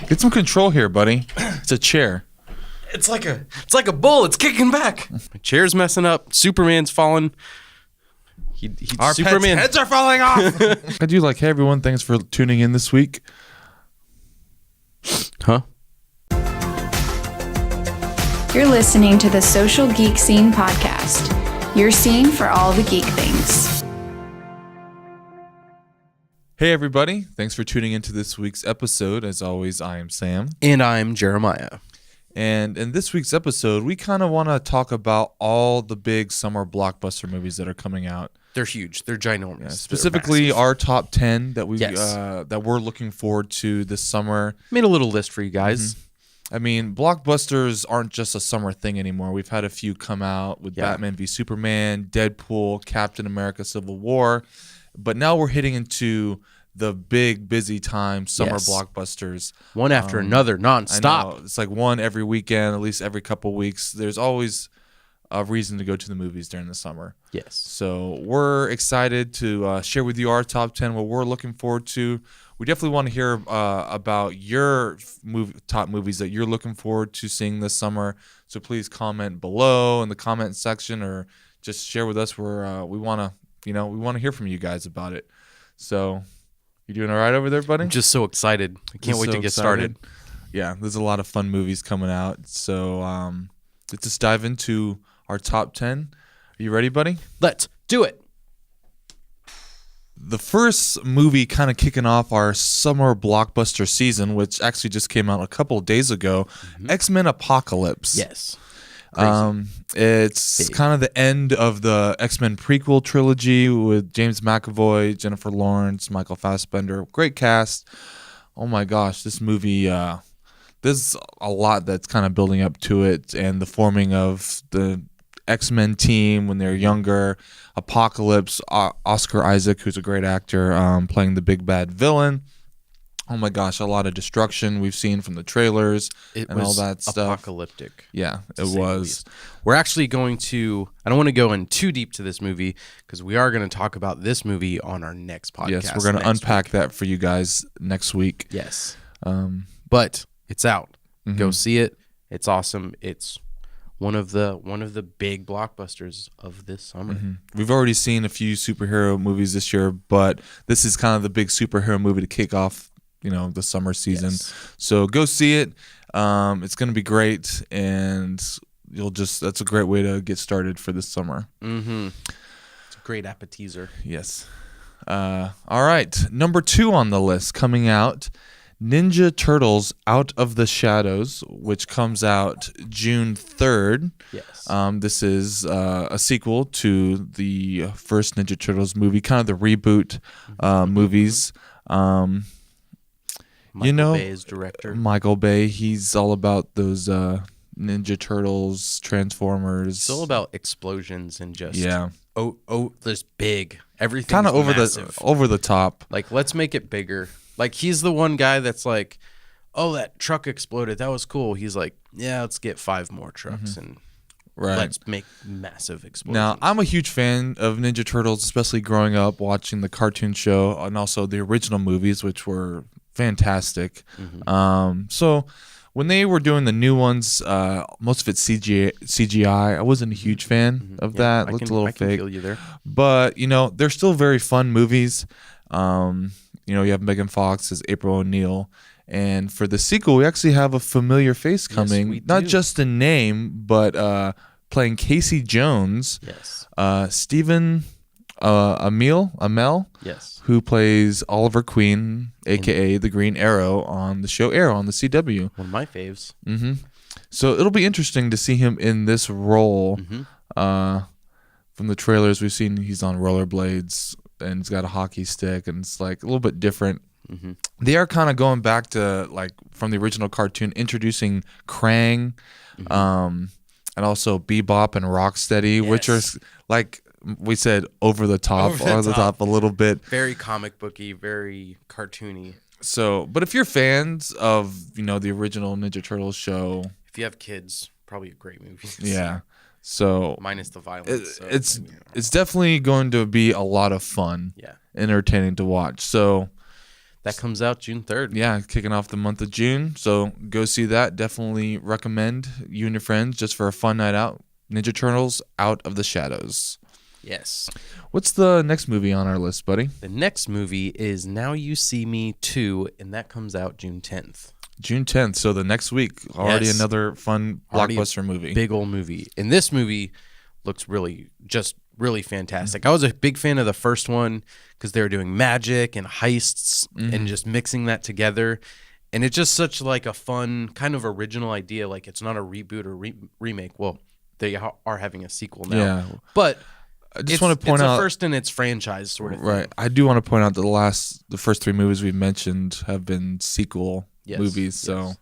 Get some control here, buddy. It's a chair. It's like a bull. It's kicking back. My chair's messing up. Superman's falling. Our Superman. pets' heads are falling off. I do like, hey, everyone, thanks for tuning in this week. Huh? You're listening to the Social Geek Scene podcast. Your scene for all the geek things. Hey, everybody. Thanks for tuning into this week's episode. As always, I am Sam. And I'm Jeremiah. And in this week's episode, we kind of want to talk about all the big summer blockbuster movies that are coming out. They're huge. They're ginormous. Yeah, specifically, our top 10 that we're looking forward to this summer. Made a little list for you guys. Mm-hmm. I mean, blockbusters aren't just a summer thing anymore. We've had a few come out with Batman v Superman, Deadpool, Captain America: Civil War. But now we're hitting into the big, busy time, summer blockbusters. One after another, nonstop. I know. It's like one every weekend, at least every couple weeks. There's always a reason to go to the movies during the summer. Yes. So we're excited to share with you our top 10, what we're looking forward to. We definitely want to hear about your top movies that you're looking forward to seeing this summer. So please comment below in the comment section, or just share with us where we want to. We want to hear from you guys about it. So, you doing all right over there, buddy? I'm just so excited. I can't wait to get started. Yeah, there's a lot of fun movies coming out. So, let's just dive into our top 10. Are you ready, buddy? Let's do it. The first movie kind of kicking off our summer blockbuster season, which actually just came out a couple of days ago, XMen Apocalypse. Yes. It's kind of the end of the X-Men prequel trilogy with James McAvoy, Jennifer Lawrence, Michael Fassbender. Great cast. Oh my gosh, this movie, there's a lot that's kind of building up to it, and the forming of the X-Men team when they're younger. Apocalypse, Oscar Isaac, who's a great actor, playing the big bad villain. Oh my gosh, a lot of destruction we've seen from the trailers and all that stuff. Apocalyptic. Yeah, it was. We're actually going to, I don't want to go in too deep to this movie because we are going to talk about this movie on our next podcast. Yes, we're going to unpack that for you guys next week. Yes. But it's out. Go see it. It's awesome. It's one of the big blockbusters of this summer. We've already seen a few superhero movies this year, but this is kind of the big superhero movie to kick off the summer season. So go see it. It's going to be great, and that's a great way to get started for this summer. It's a great appetizer. Yes. All right. Number 2 on the list coming out, Ninja Turtles Out of the Shadows, which comes out June 3rd. Yes. This is a sequel to the first Ninja Turtles movie, kind of the reboot movies. Michael Bay's director. Michael Bay, he's all about those Ninja Turtles, Transformers. It's all about explosions and just this big everything. Kind of over the top. Like, let's make it bigger. Like, he's the one guy that's like, oh, that truck exploded. That was cool. He's like, yeah, let's get 5 more trucks and let's make massive explosions. Now, I'm a huge fan of Ninja Turtles, especially growing up watching the cartoon show and also the original movies, which were fantastic. So when they were doing the new ones, most of it's CGI. I wasn't a huge fan of that. It looked a little fake. I can feel you there. But they're still very fun movies. You have Megan Fox as April O'Neil, and for the sequel we actually have a familiar face coming. Yes, not just in name, but playing Casey Jones. Yes. Stephen Amell. Yes. Who plays Oliver Queen, a.k.a. the Green Arrow, on the show Arrow on the CW. One of my faves. So it'll be interesting to see him in this role. From the trailers, we've seen he's on rollerblades, and he's got a hockey stick, and it's like a little bit different. They are kind of going back to, like, from the original cartoon, introducing Krang, and also Bebop and Rocksteady, which are, like we said, over the top a little bit. Very comic booky, very cartoony. So, but if you're fans of, the original Ninja Turtles show. If you have kids, probably a great movie. Yeah. So minus the violence. It's definitely going to be a lot of fun. Yeah. Entertaining to watch. So That comes out June 3rd. Yeah, kicking off the month of June. So go see that. Definitely recommend you and your friends just for a fun night out. Ninja Turtles Out of the Shadows. Yes. What's the next movie on our list, buddy? The next movie is Now You See Me 2, and that comes out June 10th. June 10th, so the next week. Already Yes. another fun blockbuster movie. Big old movie. And this movie looks really fantastic. I was a big fan of the first one because they were doing magic and heists and just mixing that together. And it's just such like a fun kind of original idea. Like it's not a reboot or remake. Well, they are having a sequel now. Yeah. But I just want to point out it's a first in its franchise sort of thing. Right. I do want to point out that the first three movies we've mentioned have been sequel movies. So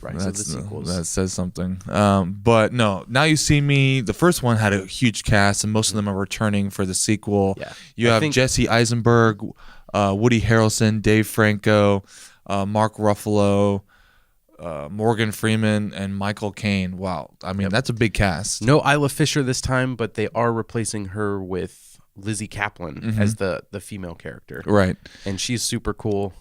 Rise of the sequels. That says something. But no, Now You See Me, the first one had a huge cast, and most of them are returning for the sequel. Yeah. You have Jesse Eisenberg, Woody Harrelson, Dave Franco, Mark Ruffalo, Morgan Freeman, and Michael Caine. Wow. I mean, that's a big cast. No Isla Fisher this time, but they are replacing her with Lizzie Kaplan as the female character. Right. And she's super cool.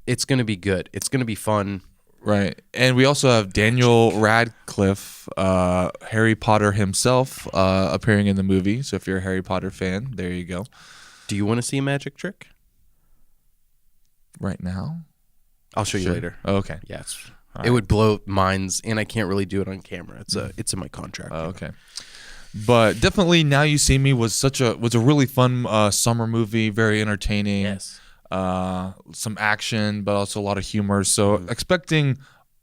It's going to be good. It's going to be fun. Right. And we also have Daniel Radcliffe, Harry Potter himself, appearing in the movie. So if you're a Harry Potter fan, there you go. Do you want to see a magic trick? Right now? I'll show you later. Oh, okay. Yeah, it would blow minds, and I can't really do it on camera. It's in my contract. Oh, okay. But definitely Now You See Me was a really fun summer movie, very entertaining. Yes. Some action, but also a lot of humor. So expecting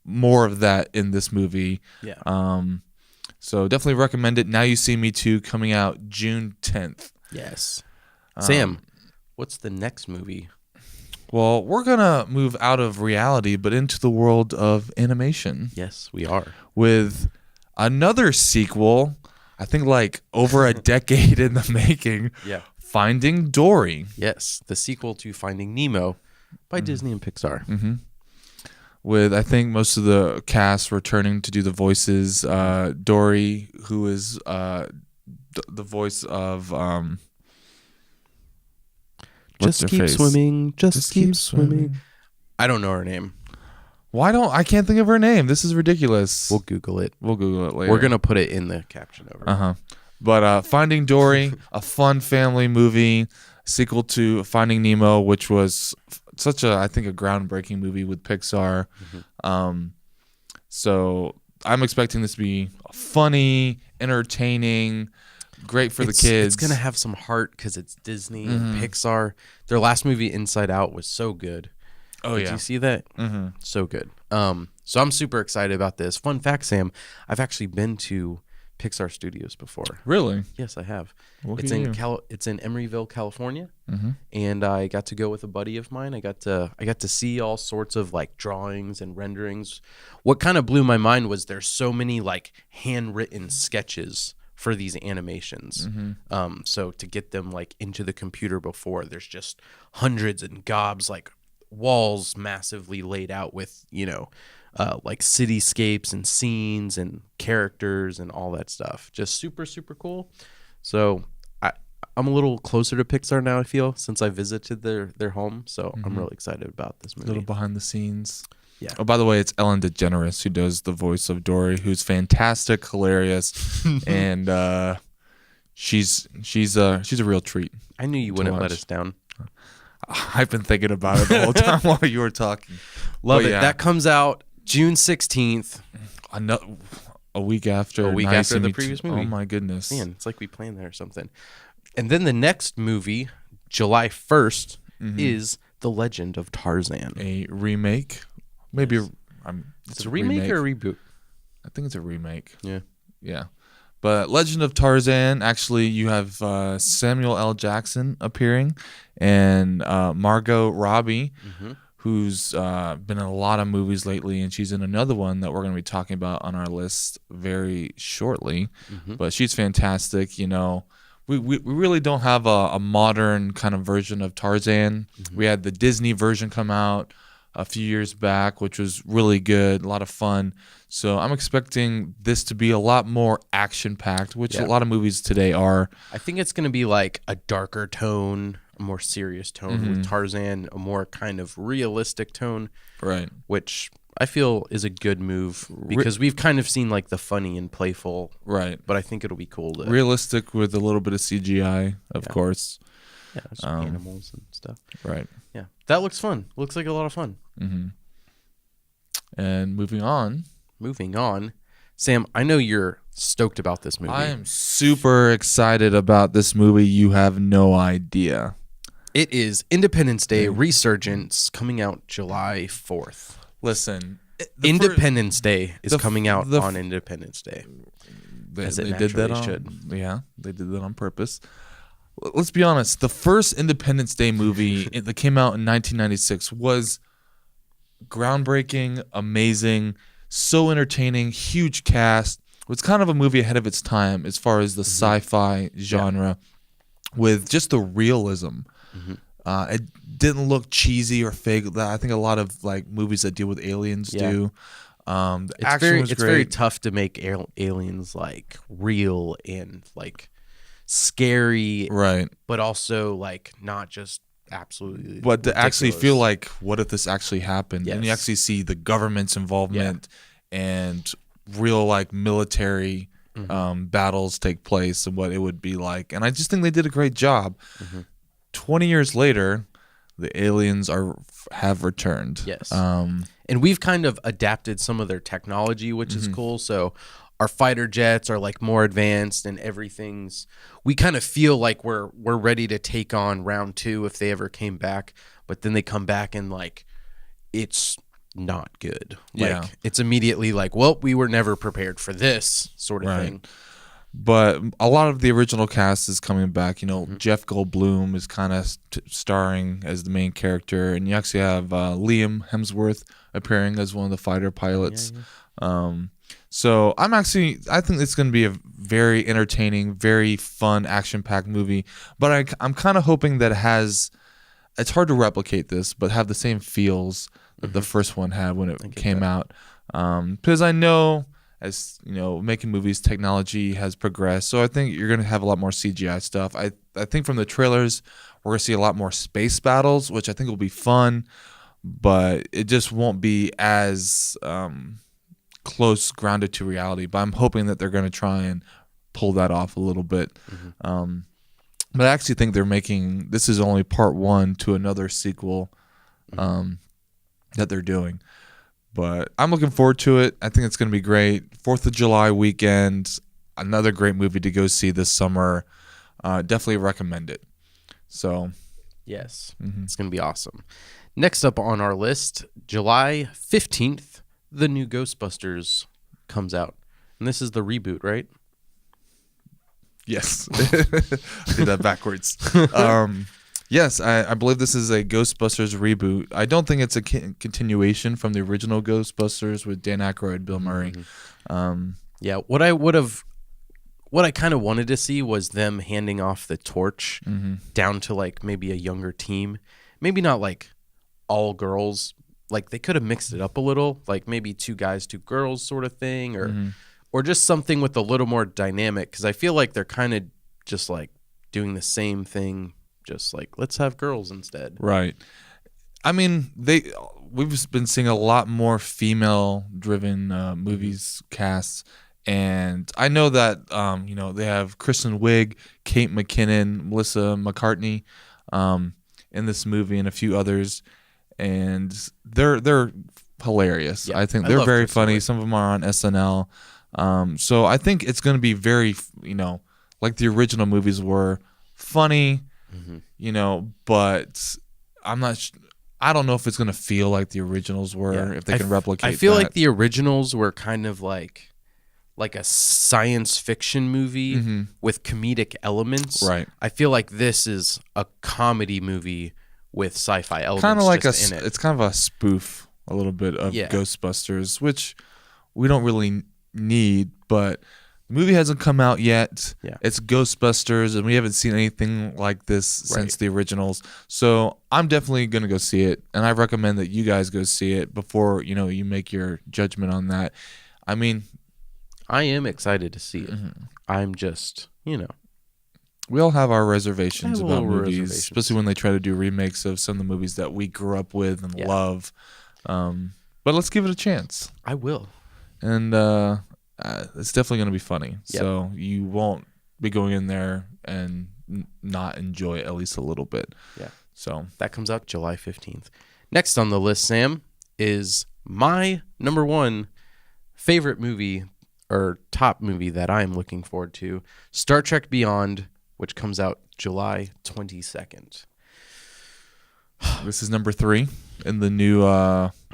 more of that in this movie. Yeah. So definitely recommend it. Now You See Me 2 coming out June 10th. Yes. Sam, what's the next movie? Well, we're going to move out of reality, but into the world of animation. Yes, we are. With another sequel, I think like over a decade in the making. Yeah. Finding Dory. Yes, the sequel to Finding Nemo by Disney and Pixar. Mm-hmm. With, I think, most of the cast returning to do the voices. Dory, who is the voice of... Just keep swimming. Just keep swimming. I don't know her name. I can't think of her name. This is ridiculous. We'll Google it. We'll Google it later. We're going to put it in the caption over. Uh-huh. But Finding Dory, a fun family movie, sequel to Finding Nemo, which was such a groundbreaking movie with Pixar. So I'm expecting this to be funny, entertaining, great for the kids. It's going to have some heart because it's Disney and Pixar. Their last movie, Inside Out, was so good. Oh, Did you see that? So good. So I'm super excited about this. Fun fact, Sam, I've actually been to Pixar Studios before. Really? Yes, I have. Look It's at in you. It's in Emeryville, California, and I got to go with a buddy of mine. I got to see all sorts of like drawings and renderings. What kind of blew my mind was there's so many like handwritten sketches for these animations. So to get them like into the computer before, there's just hundreds and gobs, like walls massively laid out with like cityscapes and scenes and characters and all that stuff. Just super, super cool. So I'm a little closer to Pixar now, I feel, since I visited their home. So I'm really excited about this movie. A little behind the scenes. Yeah. Oh, by the way, it's Ellen DeGeneres who does the voice of Dory, who's fantastic, hilarious, and she's a real treat. I knew you wouldn't let us down. I've been thinking about it the whole time while you were talking. Love it. Yeah. That comes out June 16th. A week after. A week Now You after See the Me previous Too. movie. Oh my goodness. Man, it's like we planned that or something. And then the next movie, July 1st, is The Legend of Tarzan. A remake. Maybe Yes. It's a remake or a reboot? I think it's a remake. Yeah. Yeah. But Legend of Tarzan, actually, you have Samuel L. Jackson appearing and Margot Robbie, who's been in a lot of movies lately, and she's in another one that we're going to be talking about on our list very shortly. But she's fantastic. We really don't have a modern kind of version of Tarzan. We had the Disney version come out a few years back, which was really good, a lot of fun. So I'm expecting this to be a lot more action-packed, which a lot of movies today are. I think it's going to be like a darker tone a more serious tone, with Tarzan a more kind of realistic tone, Right. which I feel is a good move because we've kind of seen like the funny and playful, Right. but I think it'll be cool to Realistic with a little bit of CGI, of course. yeah, some animals and stuff. Right. Yeah, that looks fun. Looks like a lot of fun. And moving on. Moving on, Sam, I know you're stoked about this movie. I am super excited about this movie. You have no idea. It is Independence Day Resurgence, coming out July 4th. Listen. Independence Day is coming out on Independence Day. They did that Yeah, they did that on purpose. Let's be honest. The first Independence Day movie that came out in 1996 was groundbreaking, amazing, so entertaining, huge cast. It was kind of a movie ahead of its time as far as the sci-fi genre, with just the realism. It didn't look cheesy or fake. I think a lot of like movies that deal with aliens do. The action was great. It's very tough to make aliens like real and like scary, right? But also like not just absolutely. But to ridiculous. actually feel like, what if this actually happened? Yes. And you actually see the government's involvement and real like military battles take place and what it would be like. And I just think they did a great job. 20 years later, the aliens have returned. Yes. And we've kind of adapted some of their technology, which is cool. So our fighter jets are like more advanced and everything's, we kind of feel like we're ready to take on round 2 if they ever came back, but then they come back and like it's not good. Like it's immediately like, well, we were never prepared for this sort of thing. But a lot of the original cast is coming back. You know, Jeff Goldblum is kind of starring as the main character, and you actually have Liam Hemsworth appearing as one of the fighter pilots. So I think it's going to be a very entertaining, very fun, action-packed movie. But I'm kind of hoping that it's hard to replicate this, but have the same feels that the first one had when it came out. Because I know, as you know, making movies, technology has progressed. So I think you're going to have a lot more CGI stuff. I think from the trailers, we're going to see a lot more space battles, which I think will be fun. But it just won't be as close, grounded to reality. But I'm hoping that they're going to try and pull that off a little bit. But I actually think this is only part 1 to another sequel that they're doing. But I'm looking forward to it. I think it's going to be great. 4th of July weekend, another great movie to go see this summer. Definitely recommend it. So, yes, it's going to be awesome. Next up on our list, July 15th, the new Ghostbusters comes out. And this is the reboot, right? Yes. I did that backwards. Yes, I believe this is a Ghostbusters reboot. I don't think it's a continuation from the original Ghostbusters with Dan Aykroyd, Bill Murray. Yeah, what I kind of wanted to see was them handing off the torch down to like maybe a younger team. Maybe not like all girls. Like they could have mixed it up a little, like maybe 2 guys, 2 girls sort of thing, or just something with a little more dynamic, because I feel like they're kind of just like doing the same thing. Just like, let's have girls instead. Right. I mean, we've been seeing a lot more female-driven movies casts, and I know that they have Kristen Wiig, Kate McKinnon, Melissa McCartney in this movie, and a few others, and they're hilarious. Yeah, I think they're very funny. Some of them are on SNL, so I think it's going to be very like the original movies were, funny. But I don't know if it's going to feel like the originals were, if they can replicate I feel that. like the originals were kind of like a science fiction movie with comedic elements. Right. I feel like this is a comedy movie with sci-fi elements. Kind of like in it. It's kind of a spoof a little bit of Ghostbusters, which we don't really need, but the movie hasn't come out yet. Yeah. It's Ghostbusters, and we haven't seen anything like this since the originals. So I'm definitely going to go see it, and I recommend that you guys go see it before you make your judgment on that. I mean, I am excited to see it. I'm just, We all have our reservations I have about little movies, reservations. especially when they try to do remakes of some of the movies that we grew up with and Yeah. love. But let's give it a chance. I will. And it's definitely going to be funny. Yep. So you won't be going in there and not enjoy it at least a little bit. Yeah. So That comes out July 15th. Next on the list, Sam, is my number one favorite movie or top movie that I'm looking forward to, Star Trek Beyond, which comes out July 22nd. this is number 3 in the new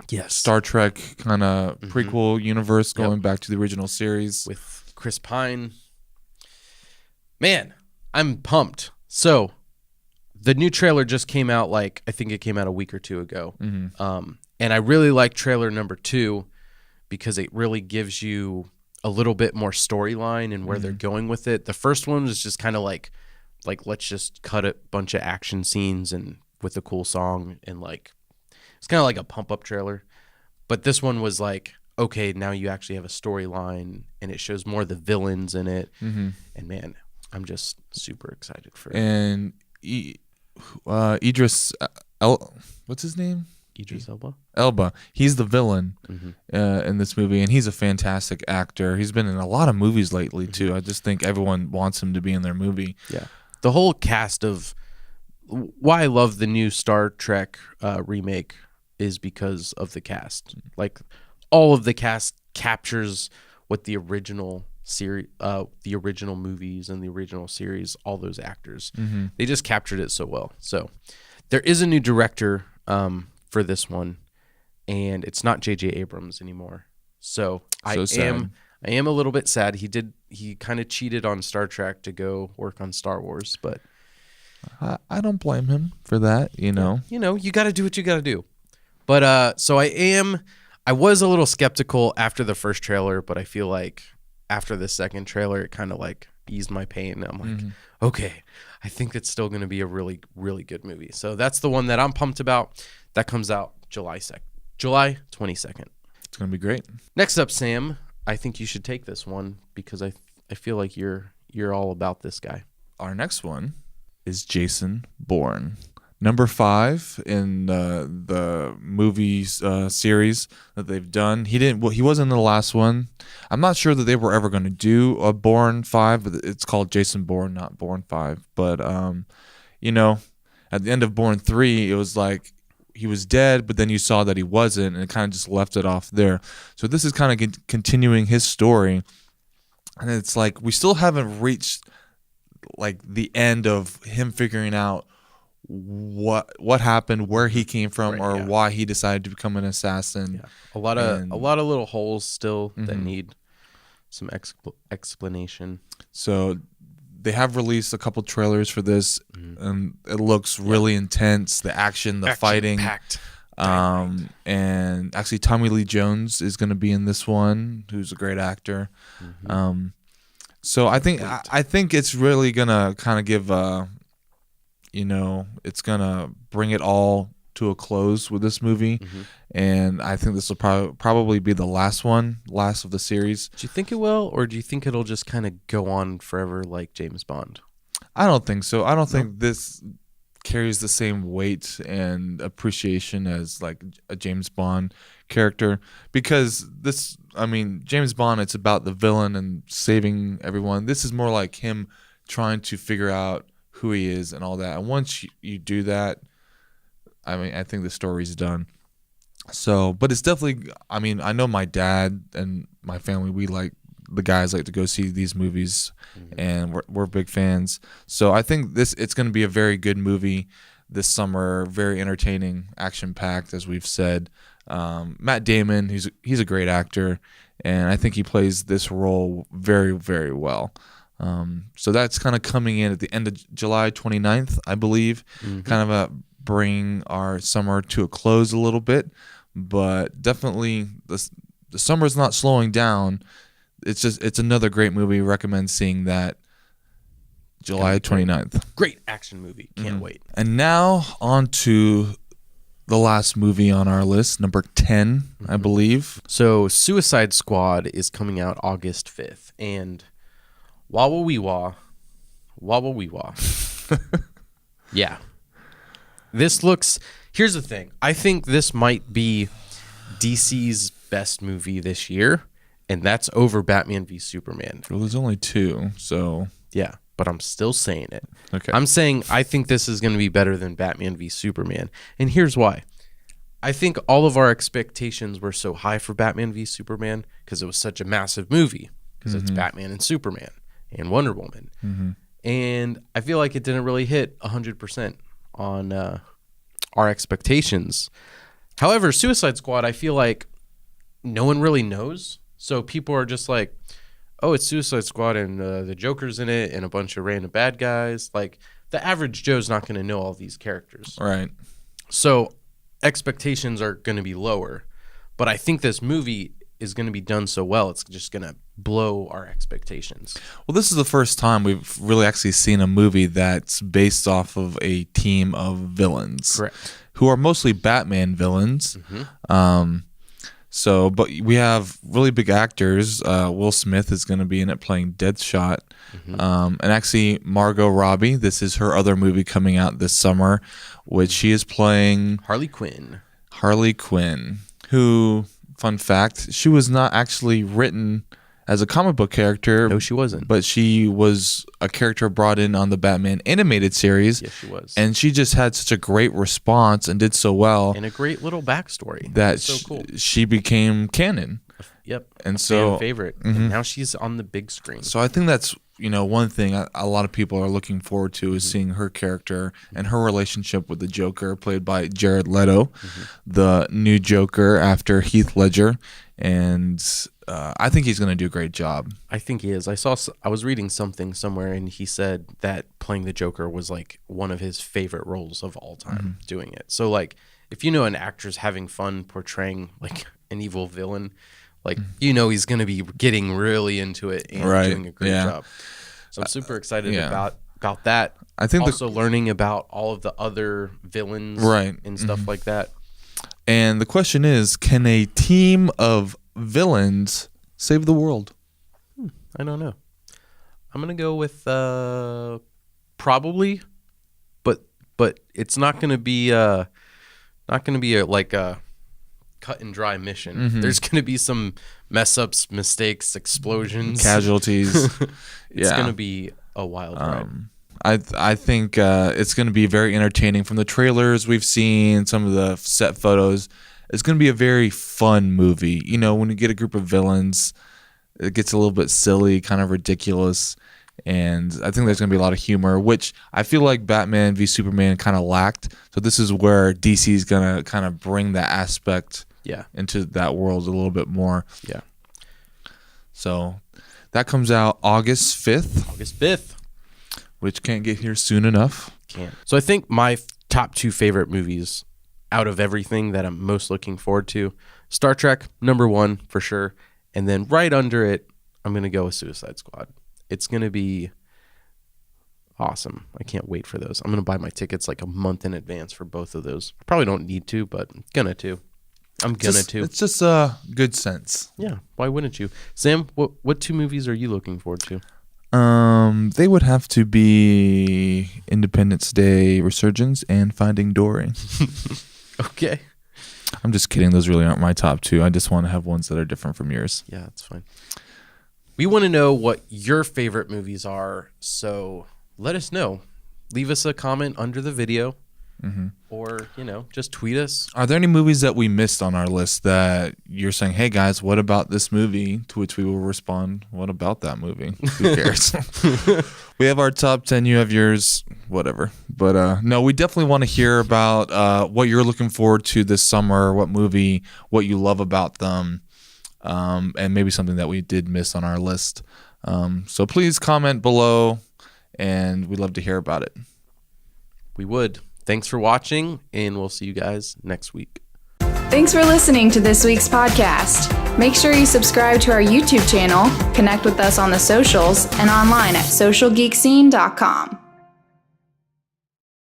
Yes. Star Trek kind of prequel universe going back to the original series. With Chris Pine. Man, I'm pumped. So, the new trailer just came out, I think it came out a week or two ago. And I really like trailer number 2 because it really gives you a little bit more storyline and where they're going with it. The first one was just kind of like let's just cut a bunch of action scenes and with a cool song, and it's kind of like a pump up trailer. But this one was okay, now you actually have a storyline and it shows more of the villains in it. And man, I'm just super excited for it. And Idris what's his name? Idris Elba. Elba. He's the villain in this movie, and he's a fantastic actor. He's been in a lot of movies lately too. I just think everyone wants him to be in their movie. Yeah. The whole cast of why I love the new Star Trek remake is because of the cast. All of the cast captures what the original series, the original movies and the original series, all those actors, they just captured it so well. So there is a new director for this one, and it's not J.J. Abrams anymore. So I am a little bit sad. He kind of cheated on Star Trek to go work on Star Wars, but I don't blame him for that. You know, you got to do what you got to do. But so I was a little skeptical after the first trailer, but I feel like after the second trailer, it kind of eased my pain. I'm like, okay, I think it's still going to be a really, really good movie. So that's the one that I'm pumped about. That comes out July 22nd. it's gonna be great. Next up, Sam, I think you should take this one because I feel like you're all about this guy. Our next one is Jason Bourne, number 5 in the movies series that they've done. He wasn't in the last one. I'm not sure that they were ever going to do a Bourne 5, but it's called Jason Bourne, not Bourne 5. But at the end of Bourne 3, it was he was dead, but then you saw that he wasn't, and it kind of just left it off there. So this is kind of continuing his story, and it's we still haven't reached the end of him figuring out what happened, where he came from, why he decided to become an assassin. Yeah. A lot of little holes still that need some explanation. So they have released a couple trailers for this, and it looks really intense. The action, the fighting, packed. And actually Tommy Lee Jones is going to be in this one, who's a great actor. So I think it's really gonna kind of give it's gonna bring it all to a close with this movie, and I think this will probably be the last of the series. Do you think it will, or do you think it'll just kind of go on forever like James Bond? I don't think so. I don't think this carries the same weight and appreciation as a James Bond character, because James Bond, it's about the villain and saving everyone. This is more like him trying to figure out who he is and all that. And once you do that, I think the story's done. So, but it's definitely, I know my dad and my family, the guys like to go see these movies, and we're big fans. So I think it's going to be a very good movie this summer, very entertaining, action-packed, as we've said. Matt Damon, he's a great actor, and I think he plays this role very, very well. So that's kind of coming in at the end of July 29th, I believe, kind of bring our summer to a close a little bit, but definitely the summer's not slowing down. It's another great movie. Recommend seeing that July 29th. Great action movie. Can't wait. And now on to the last movie on our list, number 10, I believe. So Suicide Squad is coming out August 5th, and wah wah wee wah, Wobble wee wah. Yeah. This looks... Here's the thing. I think this might be DC's best movie this year, and that's over Batman v Superman. Well, there's only 2, so... Yeah, but I'm still saying it. Okay. I'm saying I think this is going to be better than Batman v Superman, and here's why. I think all of our expectations were so high for Batman v Superman because it was such a massive movie, because it's Batman and Superman and Wonder Woman. And I feel like it didn't really hit 100% on our expectations. However, Suicide Squad, I feel like no one really knows. So people are just like, oh, it's Suicide Squad and the Joker's in it and a bunch of random bad guys. Like, the average Joe's not going to know all these characters. Right. So expectations are going to be lower. But I think this movie is going to be done so well, it's just going to blow our expectations. Well, this is the first time we've really actually seen a movie that's based off of a team of villains. Correct. Who are mostly Batman villains. But we have really big actors. Will Smith is going to be in it playing Deadshot. And actually, Margot Robbie, this is her other movie coming out this summer, which she is playing Harley Quinn. Who, fun fact, she was not actually written as a comic book character. No, she wasn't. But she was a character brought in on the Batman animated series. Yes, she was. And she just had such a great response and did so well. And a great little backstory. That so cool. She became canon. Yep. And a so fan favorite. And now she's on the big screen. So I think that's, one thing a lot of people are looking forward to is seeing her character and her relationship with the Joker, played by Jared Leto, the new Joker after Heath Ledger. And I think he's going to do a great job. I think he is. I was reading something somewhere, and he said that playing the Joker was like one of his favorite roles of all time doing it. So like, if an actor's having fun portraying like an evil villain, like he's going to be getting really into it and doing a great job. So I'm super excited about that. I think also learning about all of the other villains and stuff like that. And the question is, can a team of villains save the world? I don't know. I'm gonna go with probably, but it's not gonna be a cut and dry mission. There's gonna be some mess ups, mistakes, explosions, casualties. It's gonna be a wild ride. I think it's going to be very entertaining. From the trailers we've seen, some of the set photos, it's going to be a very fun movie. When you get a group of villains, it gets a little bit silly, kind of ridiculous, and I think there's going to be a lot of humor, which I feel like Batman v Superman kind of lacked. So this is where DC is going to kind of bring that aspect into that world a little bit more. Yeah. So that comes out August 5th. August 5th. Which can't get here soon enough. Can't. So I think my top 2 favorite movies out of everything that I'm most looking forward to, Star Trek, number 1 for sure. And then right under it, I'm going to go with Suicide Squad. It's going to be awesome. I can't wait for those. I'm going to buy my tickets like a month in advance for both of those. Probably don't need to, but I'm going to. It's just good sense. Yeah. Why wouldn't you? Sam, what 2 movies are you looking forward to? They would have to be Independence Day, Resurgence, and Finding Dory. Okay. I'm just kidding. Those really aren't my top 2. I just want to have ones that are different from yours. Yeah, that's fine. We want to know what your favorite movies are, so let us know. Leave us a comment under the video. Or, just tweet us. Are there any movies that we missed on our list that you're saying, hey guys, what about this movie? To which we will respond, what about that movie? Who cares? We have our top 10, you have yours, whatever. But no, we definitely want to hear about what you're looking forward to this summer, what movie, what you love about them, and maybe something that we did miss on our list. So please comment below, and we'd love to hear about it. We would. Thanks for watching, and we'll see you guys next week. Thanks for listening to this week's podcast. Make sure you subscribe to our YouTube channel, connect with us on the socials, and online at socialgeekscene.com.